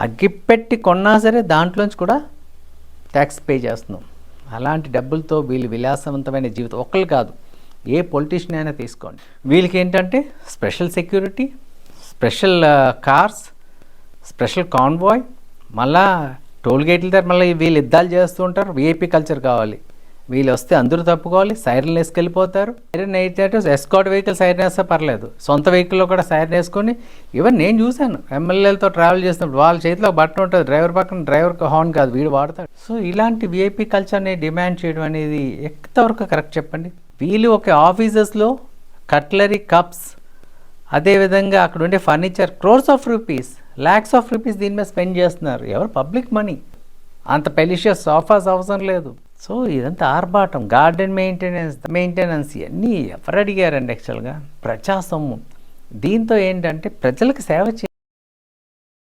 అగ్గిపెట్టి కొన్నా సరే దాంట్లోంచి కూడా ట్యాక్స్ పే చేస్తున్నాం. అలాంటి డబ్బులతో వీళ్ళు విలాసవంతమైన జీవితం, ఒక్కళ్ళు కాదు, ఏ పొలిటీషియన్ అయినా తీసుకోండి, వీళ్ళకి ఏంటంటే special security, special cars, special convoy, మళ్ళా టోల్ గేట్ల దగ్గర మళ్ళీ వీళ్ళు యుద్ధాలు చేస్తూ ఉంటారు. విఐపీ కల్చర్ కావాలి, వీళ్ళు వస్తే అందరూ తప్పుకోవాలి, సైరన్లు వేసుకెళ్ళిపోతారు. సైరన్ అయితే ఎస్కాట్ వెహికల్ సైరన్ వేస్తే పర్లేదు, సొంత వెహికల్లో కూడా సైరన్ వేసుకొని, ఈవెన్ నేను చూశాను ఎమ్మెల్యేలతో ట్రావెల్ చేసినప్పుడు వాళ్ళ చేతిలో బట్టన్ ఉంటుంది, డ్రైవర్ పక్కన డ్రైవర్కి హార్న్ కాదు వీడు వాడతాడు. సో ఇలాంటి విఐపీ కల్చర్ని డిమాండ్ చేయడం అనేది ఎంతవరకు కరెక్ట్ చెప్పండి. వీళ్ళు ఒక ఆఫీసెస్లో కట్లరీ, కప్స్, అదేవిధంగా అక్కడ ఉండే furniture crores of rupees, lakhs of rupees దీని మీద స్పెండ్ చేస్తున్నారు. ఎవరు? Public money. అంత పెలిషియస్ సోఫాస్ అవసరం లేదు. సో ఇదంతా ఆర్భాటం, గార్డెన్ మెయింటెనెన్స్ ఇవన్నీ ఎవరు అడిగారండి? యాక్చువల్గా ప్రజాసొమ్ము. దీంతో ఏంటంటే ప్రజలకు సేవ చేయాలి.